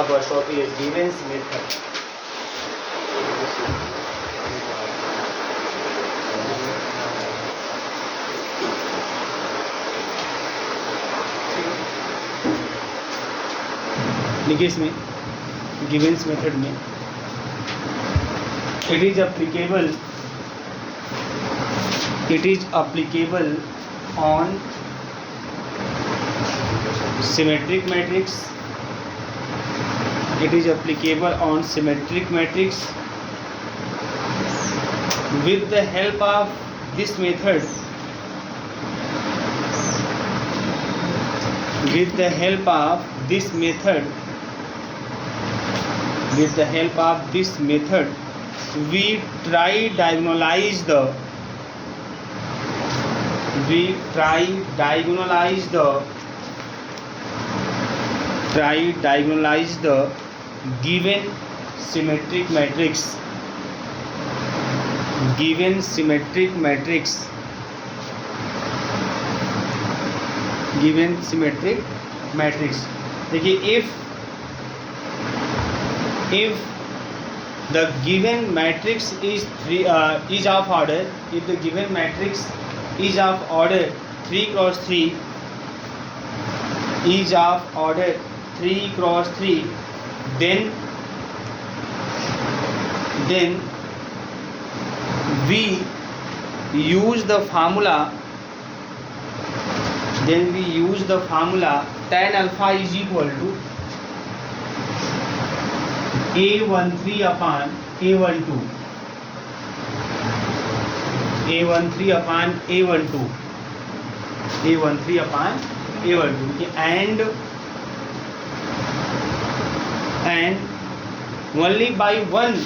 apostrophe s givens method. देखिए इसमें Givens method में it is applicable on symmetric matrix. It is applicable on symmetric matrix. With the help of this method, with the help of this method, we tridiagonalize the given symmetric matrix. देखिए if the given matrix is of order, if the given matrix is of order 3 cross 3, is of order 3 cross 3, then we use the formula tan alpha is equal to A13 upon A12, A13 upon A12, A13 upon A12, and only by one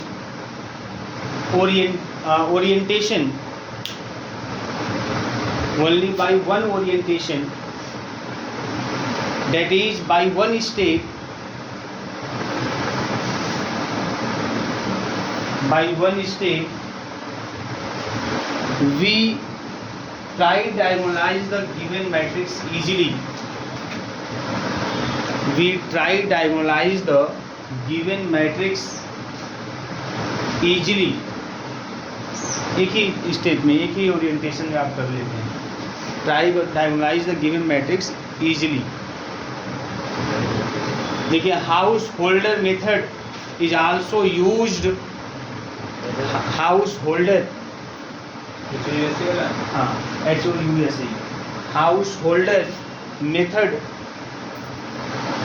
orientation, that is by one step, we tridiagonalize the given matrix easily. एक ही step में, एक ही orientation में आप कर लेते हैं. Tridiagonalize the given matrix easily. देखिए householder method is also used. Householder HOUSE householder method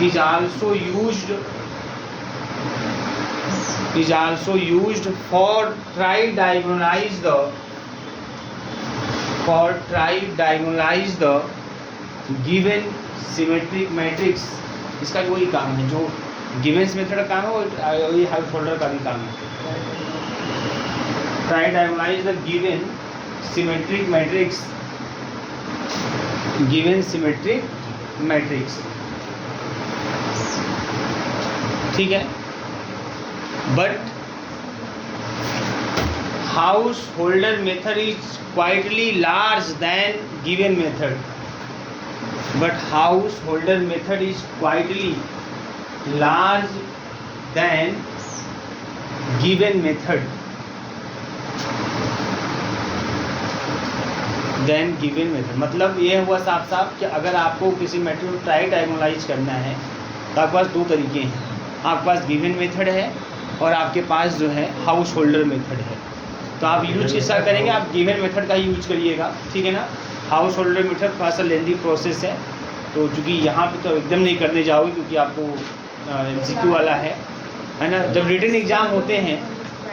is also used for tridiagonalize the given symmetric matrix. इसका वही काम है जो गिवेंस मेथड का काम है, वही हाउसहोल्डर का भी काम है. Tridiagonalize the given symmetric matrix. ठीक है. But householder method is quietly large than given method. मतलब ये हुआ साफ कि अगर आपको किसी मेथड को ट्राइडायगोनलाइज करना है तो आपके पास दो तरीके हैं. आपके पास गिवन मेथड है और आपके पास जो है हाउसहोल्डर मेथड है. तो आप यूज किसका करेंगे? आप गिवन मेथड का ही यूज करिएगा, ठीक है ना. हाउसहोल्डर मेथड थोड़ा सा लेंदी प्रोसेस है, तो चूँकि यहाँ पे तो एकदम नहीं करने जाओगे क्योंकि आपको MCQ वाला है ना. जब रिटन एग्ज़ाम होते हैं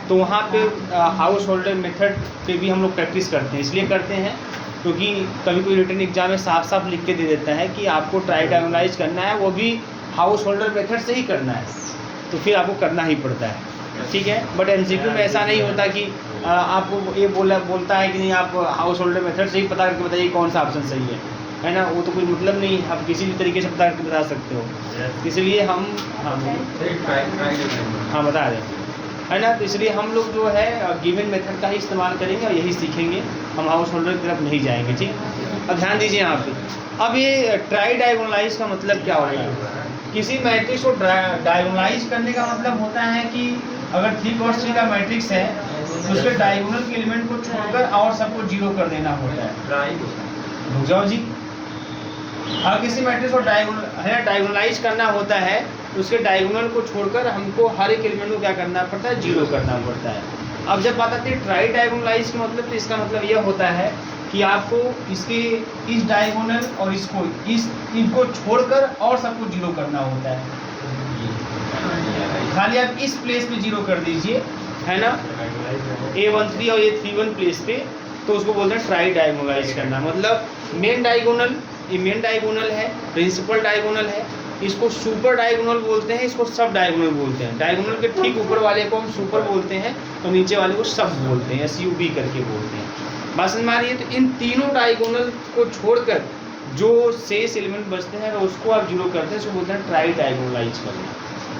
तो वहाँ पे हाउसहोल्डर मेथड पे भी हम लोग प्रैक्टिस करते हैं. इसलिए करते हैं क्योंकि कभी कोई रिटन एग्ज़ाम में साफ लिख के दे देता है कि आपको ट्राइडायगोनलाइज करना है, वो भी हाउसहोल्डर मेथड से ही करना है, तो फिर आपको करना ही पड़ता है, ठीक है. बट MCQ में ऐसा नहीं होता कि आपको ये बोलता है कि नहीं आप हाउसहोल्डर मेथड से ही पता करके बताइए कौन सा ऑप्शन सही है ना. वो तो कोई मतलब नहीं है, आप किसी भी तरीके से पता करके बता सकते हो. इसलिए हम बता दें, है ना. तो इसलिए हम लोग जो है गिवन मेथड का ही इस्तेमाल करेंगे और यही सीखेंगे, हम हाउसहोल्डर की तरफ नहीं जाएंगे, ठीक. अब ध्यान दीजिए यहाँ पे. अब ये ट्राइडायगोनलाइज का मतलब क्या होता है? किसी मैट्रिक्स को डायगोनलाइज करने का मतलब होता है कि अगर 3 क्रॉस 3 का मैट्रिक्स है तो उसके डायगोनल के एलिमेंट को छोड़कर और सबको जीरो कर देना होता है। रुक जाओ जी। अगर किसी मैट्रिक्स को डायगोनलाइज करना होता है तो उसके डायगोनल को छोड़कर हमको हर एक एलिमेंट को क्या करना पड़ता है, जीरो करना पड़ता है। अब जब बात आती है ट्राई डायगोनलाइज का मतलब, तो इसका मतलब यह होता है कि आपको इसके इस डायगोनल और इनको छोड़कर और सबको जीरो करना होता है। खाली आप इस प्लेस पे जीरो कर दीजिए, है ना, A13 और A31 प्लेस पे, तो उसको बोलते हैं ट्राई डायगोनलाइज करना। मतलब मेन डायगोनल, ये मेन डायगोनल है, प्रिंसिपल डायगोनल है, इसको सुपर डायगोनल बोलते हैं, इसको सब डायगोनल बोलते हैं। डायगोनल के ठीक ऊपर वाले को हम सुपर बोलते हैं और नीचे वाले को सब बोलते हैं, SUB करके बोलते हैं। बात समझ में आ रही है? तो इन तीनों डायगोनल को छोड़कर जो शेष एलिमेंट बचते हैं अगर उसको आप जीरो करते हैं, उसको बोलते हैं ट्राई डायगोनलाइज करना।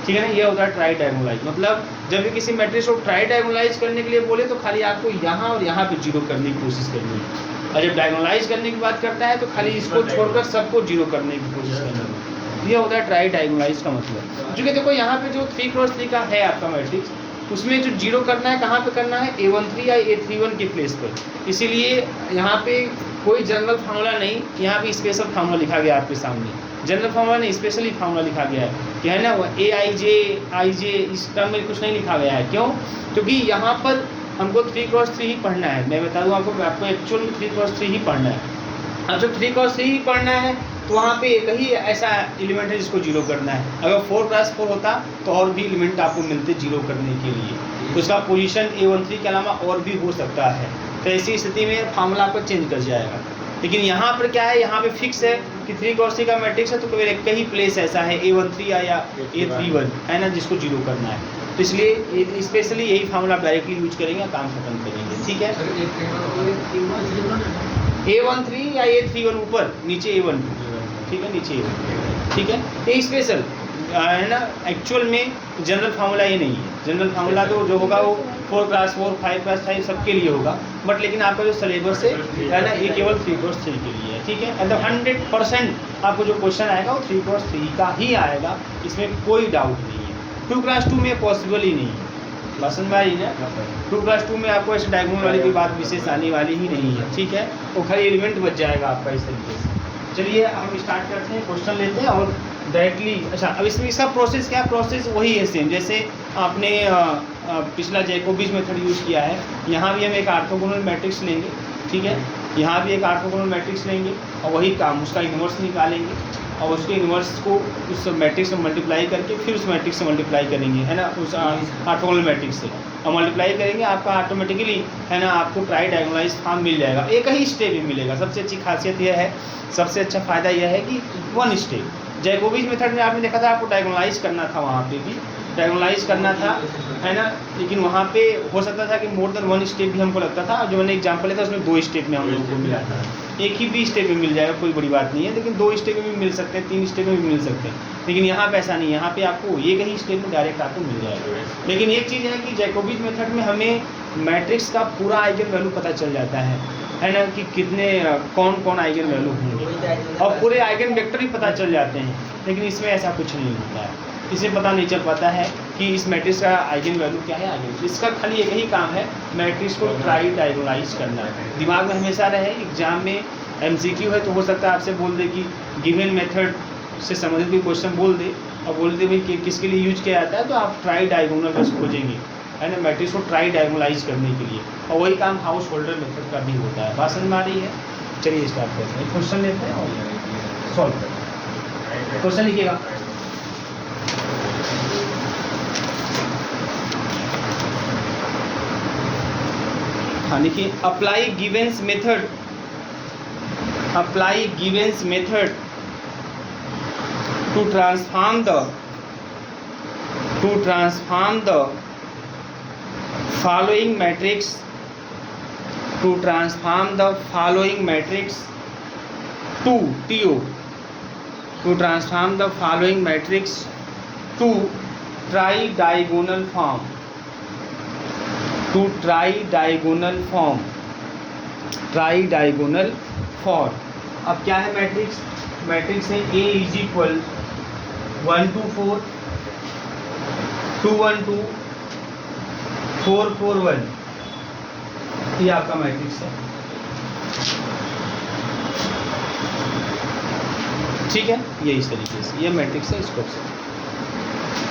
ठीक है ना, ये होता है ट्राई डायगोनलाइज। मतलब जब भी किसी मैट्रिक्स को ट्राई डायगोनलाइज करने के लिए बोले तो खाली आपको यहाँ और यहाँ पे जीरो करने की कोशिश करनी है, और जब डायगोनलाइज करने की बात करता है तो खाली इसको छोड़कर सबको जीरो करने की कोशिश करनी है। ये होता है ट्राई डायगोनलाइज का मतलब। क्योंकि देखो यहाँ पे जो 3 क्रॉस 3 का है आपका मैट्रिक्स, उसमें जो जीरो करना है कहाँ पे करना है, A13 या A31 के प्लेस पर। इसीलिए यहाँ पे कोई जनरल फार्मूला नहीं, यहाँ पे स्पेशल फार्मूला लिखा गया आपके सामने। जनरल फार्मूला नहीं, स्पेशली फार्मूला लिखा गया है कि, है ना, वो AIJ इस टर्म में कुछ नहीं लिखा गया है। क्यों? क्योंकि यहाँ पर हमको 3 क्रॉस 3 ही पढ़ना है। मैं बता दूँ आपको एक्चुअल में 3 क्रॉस 3 ही पढ़ना है। अब जब 3 क्रॉस 3 ही पढ़ना है तो वहाँ पे एक ही ऐसा एलिमेंट है जिसको जीरो करना है। अगर 4 क्रॉस 4 होता तो और भी एलिमेंट आपको मिलते जीरो करने के लिए, तो उसका पोजीशन A13 के अलावा और भी हो सकता है। तो ऐसी स्थिति में फार्मूला आपका चेंज कर जाएगा। लेकिन यहाँ पर क्या है, यहाँ पे फिक्स है कि 3 क्रॉस 3 का मैट्रिक्स है तो केवल एक ही प्लेस ऐसा है A13 या A31, है ना, जिसको जीरो करना है। तो इसलिए स्पेशली यही फार्मूला आप डायरेक्टली यूज करेंगे, काम खत्म करेंगे। ठीक है, A13 या A31 ऊपर, नीचे A12, ठीक है, नीचे A12, ठीक है। ये स्पेशल है ना, एक्चुअल में जनरल फार्मूला ये नहीं है। जनरल फार्मूला तो जो होगा वो 4 क्रॉस 4, 5 क्रॉस 5 सबके लिए होगा, बट लेकिन आपका जो सिलेबस है ना, ये केवल 3 क्रॉस 3 के लिए है। ठीक है, मतलब 100% आपको जो क्वेश्चन आएगा वो 3 क्रॉस 3 का ही आएगा, इसमें कोई डाउट नहीं है। 2 क्रॉस 2 में पॉसिबल ही नहीं है। पसंद में आई ना, 2 क्रॉस 2 में आपको ऐसे डायगोनल वाली कोई बात विशेष आने वाली ही नहीं है। ठीक है, वो खाली एलिमेंट बच जाएगा आपका इस तरीके से। चलिए हम स्टार्ट करते हैं, क्वेश्चन लेते हैं और डायरेक्टली। अच्छा, अब इसमें इसका प्रोसेस क्या है? प्रोसेस वही है सेम जैसे आपने पिछला जैकोबीज मेथड यूज़ किया है। यहाँ भी हम एक ऑर्थोगोनल मैट्रिक्स लेंगे, ठीक है, यहाँ भी एक ऑर्थोगोनल मैट्रिक्स लेंगे और वही काम, उसका इन्वर्स निकालेंगे और उसके इन्वर्स को उस मैट्रिक्स से मल्टीप्लाई करके फिर उस मैट्रिक्स से मल्टीप्लाई करेंगे, है ना, उस ऑर्थोगोनल मैट्रिक्स से, और मल्टीप्लाई करेंगे, आपका ऑटोमेटिकली, है ना, आपको ट्राई डायगोनलाइज फॉर्म मिल जाएगा। एक ही स्टेप में मिलेगा। सबसे अच्छी खासियत यह है, सबसे अच्छा फ़ायदा यह है कि 1 स्टेप। जैकोबीज मेथड में आपने देखा था आपको डायगोनलाइज करना था, वहाँ पे भी डायगोनलाइज करना था, है ना, लेकिन वहाँ पे हो सकता था कि मोर देन 1 स्टेप भी हमको लगता था। जो मैंने एग्जांपल लिया था उसमें 2 स्टेप में हम लोगों को मिला था। एक ही भी स्टेप में मिल जाएगा, कोई बड़ी बात नहीं है, लेकिन 2 स्टेप में भी मिल सकते हैं, 3 स्टेप में भी मिल सकते हैं, लेकिन यहाँ पे ऐसा नहीं है। यहाँ पे आपको एक ही स्टेप में डायरेक्ट आपको मिल जाएगा। लेकिन एक चीज़ है कि जैकोबीज मेथड में हमें मैट्रिक्स का पूरा आइगन वैल्यू पता चल जाता है ना, कि कितने कौन कौन आइगन वैल्यू होंगे और पूरे आइगन वेक्टर भी पता चल जाते हैं। लेकिन इसमें ऐसा कुछ नहीं होता है, इसे पता नहीं चल पाता है कि इस मैट्रिक्स का आइगन वैल्यू क्या है। आइगन, इसका खाली एक ही काम है, मैट्रिक्स को ट्राई डायगोनलाइज करना है। दिमाग में हमेशा रहे, एग्जाम में MCQ है तो हो सकता है आपसे बोल दे कि गिवन मेथड से संबंधित कोई क्वेश्चन बोल दे और बोल दे भाई कि किसके लिए यूज किया जाता है, तो आप ट्राई डायगोनल बस खोजेंगे, है ना, मैट्रिक्स को ट्राई डायगोनलाइज करने के लिए, और वही काम हाउस होल्डर मेथड का भी होता है। बात समझ में आ रही है? चलिए स्टार्ट करते हैं, क्वेश्चन लेते हैं और सॉल्व करते हैं। क्वेश्चन लिखिएगा। हाँ लिखिए, apply Givens method, apply Givens method to transform the following matrix, to transform the following matrix to TO, to transform the following matrix to tri-diagonal form, to tri-diagonal form, tri-diagonal form। अब क्या है matrix? Matrix है A is equal 1 2 4 2 1 2 4 4 1, ये आपका matrix है। ठीक है, ये इस तरीके से ये मैट्रिक्स है, इसको से।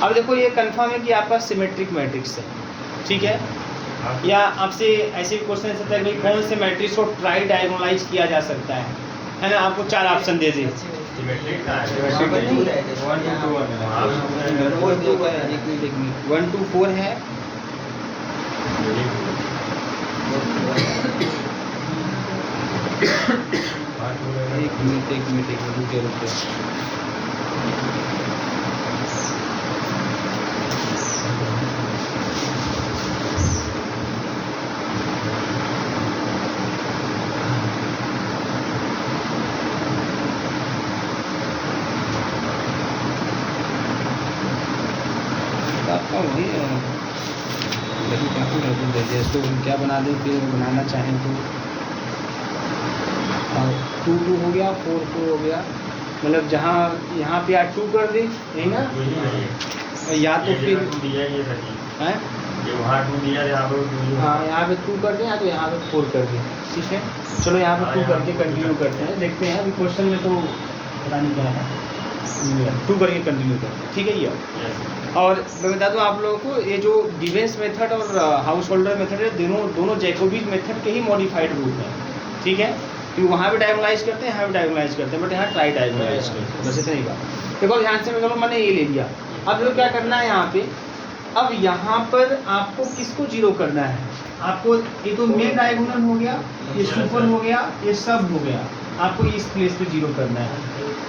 अब देखो ये कंफर्म है कि आपका सिमेट्रिक मैट्रिक्स है। ठीक है, या आपसे ऐसे भी क्वेश्चन सकता है कि कौन से मैट्रिक्स को ट्राई डायगोनलाइज किया जा सकता है ना। आपको 4 ऑप्शन दे दी, 1 2 4 है, एक मिनट रुके। आपका वही काफ़ी नजर दे दिया इसको, क्या बना दें फिर बनाना चाहें तो 2 2 हो गया, 4 4 हो गया, मतलब जहाँ यहाँ पे आप 2 कर दी, यही ना, या तो फिर हैं वहाँ 2 दिया, हाँ यहाँ पे 2 कर दें या तो यहाँ पे 4 कर दें। ठीक है, चलो यहाँ पे 2 करके कंटिन्यू करते हैं, देखते हैं अभी क्वेश्चन में तो पता नहीं क्या है, 2 करके कंटिन्यू करते हैं। ठीक है, ये और मैं बता दूं आप लोगों को, ये जो गिवेंस मेथड और हाउस होल्डर मेथड है, दोनों जैकोबीज मेथड के ही मॉडिफाइड रूप हैं। ठीक है, कि वहाँ भी डायगोनलाइज करते हैं, यहाँ भी डायगोनलाइज करते हैं, बट यहाँ ट्राई डायगोनलाइज करते हैं, बस इतना ही बात। देखो ध्यान से, मैं मैंने ये ले लिया। अब जो क्या करना है यहाँ पे, अब यहाँ पर आपको किसको जीरो करना है, आपको ये तो मेन डायगोनल हो गया, ये सुपर हो गया, ये सब हो गया, आपको इस प्लेस पे जीरो करना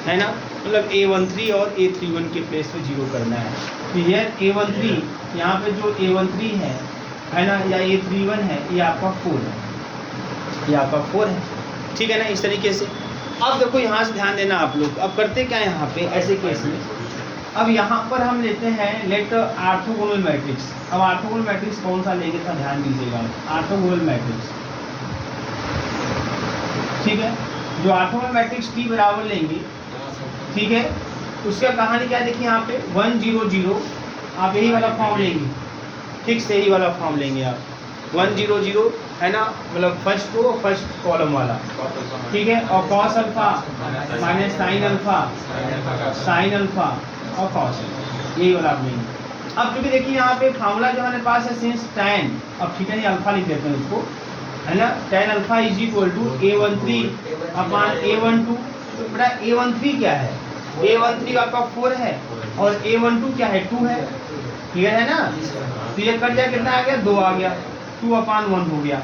है ना, मतलब A13 और A31 के प्लेस पे जीरो करना है। तो ये A13 यहाँ पे जो A13 है ना, या A31 है, ये आपका 4 है, ये आपका 4 है। ठीक है ना, इस तरीके से। अब देखो यहाँ से ध्यान देना आप लोग, अब करते क्या है यहाँ पे ऐसे केस में, अब यहाँ पर हम लेते हैं लेट ऑर्थोगोनल मैट्रिक्स। अब ऑर्थोगोनल मैट्रिक्स कौन सा लेंगे था, ध्यान दीजिएगा, ऑर्थोगोनल मैट्रिक्स। ठीक है, जो ऑर्थोगोनल मैट्रिक्स T बराबर लेंगे, ठीक है, उसका कहानी क्या है, देखिए यहाँ पे 1 0 0, आप यही वाला फॉर्म लेंगे, ठीक से यही वाला फॉर्म लेंगे आप, 1 0 0 है ना, मतलब फर्स्ट रो फर्स्ट कॉलम वाला। ठीक है, और cos alpha minus sine alpha और कॉस, यही वाला आप लेंगे। अब चूंकि देखिए यहाँ पे फार्मूला जो हमारे पास है सिंस tan, अब ठीक है, अल्फा लिख देते हैं उसको, है ना, tan alpha is equal to A13 upon A12। तो बेटा A13 क्या है, A13 आपका 4 है और A12 क्या है, 2 है। क्लियर है ना, तो ये कट जाए, कितना आ गया, 2 आ गया, 2/1 हो गया।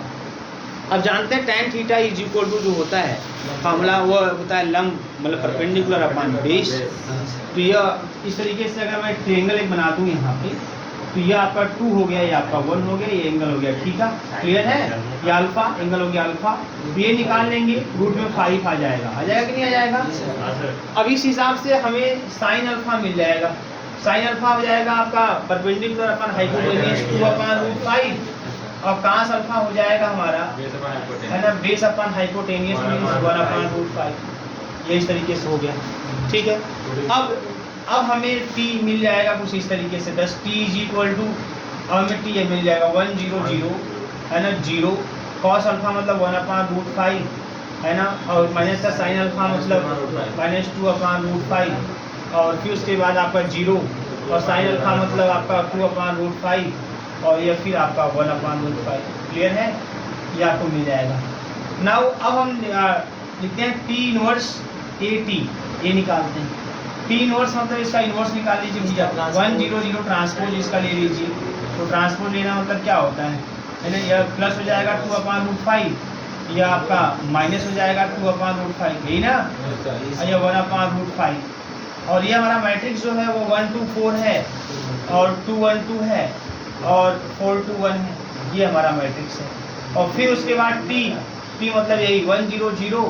अब जानते हैं tan theta is equal to जो होता है फार्मूला, वो होता है लंब, मतलब परपेंडिकुलर अपॉन बेस। तो यह इस तरीके से अगर मैं ट्रायंगल एक बना दूं यहाँ पे, तो ये आपका 2 हो गया, ये आपका 1 हो गया, ये एंगल हो गया थीटा। क्लियर है, ये अल्फा एंगल हो गया अल्फा, तो ये निकाल लेंगे, रूट में 5 आ जाएगा कि नहीं आ जाएगा। अब इस हिसाब से हमें साइन अल्फा मिल जाएगा, साइन अल्फा हो जाएगा आपका परपेंडिकुलर अपॉन हाइपोटेन्यूज 2/√5, और कास अल्फा हो जाएगा हमारा, है ना, बेस अपॉन हाइपोटेन्यूज मींस 1/√5। ये इस तरीके से हो गया। ठीक है, अब हमें t मिल जाएगा कुछ इस तरीके से, 10 t इज इक्वल टू, अब हमें t मिल जाएगा 1 0 0, है ना, 0, कॉस अल्फा मतलब 1/√5, है ना, और माइनस का साइन अल्फा मतलब -2/√5, और फिर उसके बाद आपका 0 और साइन अल्फा मतलब आपका 2/√5, और ये फिर आपका 1/√5। क्लियर है, ये आपको मिल जाएगा। नाउ अब हम लिखते हैं T इनवर्स AT, ये निकालते हैं। T इनवर्स मतलब इसका इनवर्स निकाल लीजिए भैया, 1 0 0 ट्रांसपोज इसका ले लीजिए। तो ट्रांसपोज लेना मतलब क्या होता है ना, यह प्लस हो जाएगा 2/√5, यह आपका माइनस हो जाएगा 2/√5, यही ना, यह 1/√5। और ये हमारा मैट्रिक्स जो है वो 1 2 4 है, और 2 1 2 है, और 4 2 1 है, ये हमारा मैट्रिक्स है। और फिर उसके बाद T मतलब यही 1 0 0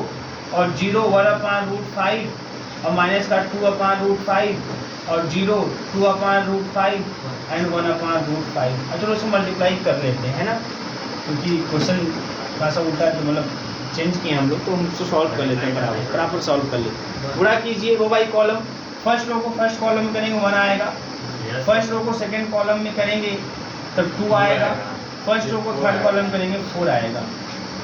और 0 1/√5, और माइनस का 2/√5, और 0 2/√5 एंड 1/√5। चलो उसको मल्टीप्लाई कर लेते हैं, है ना, क्योंकि क्वेश्चन थोड़ा सा उल्टा तो मतलब चेंज किए हम लोग, तो हम उसको सॉल्व कर लेते हैं, बराबर सॉल्व कर लेते हैं। गुणा कीजिए रो बाई कॉलम, फर्स्ट रो को फर्स्ट कॉलम में करेंगे 1 आएगा, फर्स्ट रो को सेकंड कॉलम में करेंगे तब 2 आएगा, फर्स्ट रो को थर्ड कॉलम में करेंगे 4 आएगा,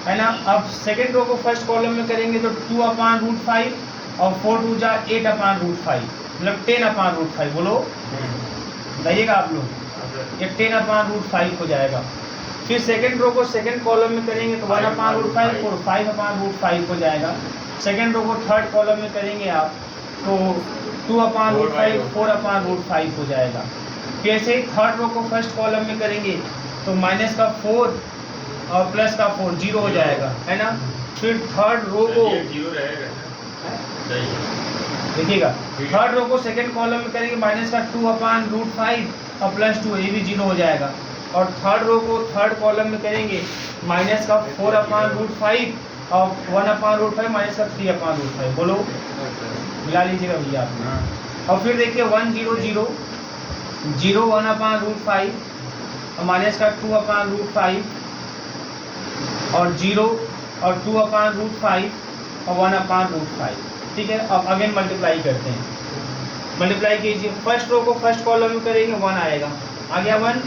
है ना। अब सेकंड रो को फर्स्ट कॉलम में करेंगे तो 2/√5 और 4 2 जा 8/√5, मतलब 10/√5। बोलो बताइएगा आप लोग, ये 10/√5 हो जाएगा। फिर सेकंड रो को सेकंड कॉलम में करेंगे तो 1/√5 और 5/√5 हो जाएगा। सेकंड रो को थर्ड कॉलम में करेंगे आप तो 2/√5 4/√5 हो जाएगा। फिर ऐसे ही थर्ड रो को फर्स्ट कॉलम में करेंगे तो माइनस का 4 और प्लस का 4 0 हो जाएगा, है ना। फिर थर्ड रो को देखिएगा, थर्ड रो को सेकंड कॉलम में करेंगे माइनस का 2/√5 और प्लस 2, ये भी 0 हो जाएगा। और थर्ड रो को थर्ड कॉलम में करेंगे माइनस का 4/√5 और 1/√5 माइनस का 3/√5। बोलो मिला लीजिएगा भैया आप। और फिर देखिए 1 0 0 0 1/√5 और माइनस का 2/√5 और 0 और 2/√5 और 1/√5। ठीक है, अब अगेन मल्टीप्लाई करते हैं, मल्टीप्लाई कीजिए। फर्स्ट रो को फर्स्ट कॉलम में करेंगे 1 आएगा, आ गया 1।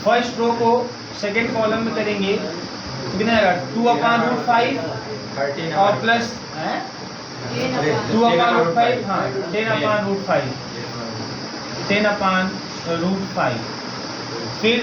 फर्स्ट रो को सेकंड कॉलम में करेंगे तो कितना आएगा 2/√5 और प्लस 2/√5, हाँ 10/√5 10/√5। फिर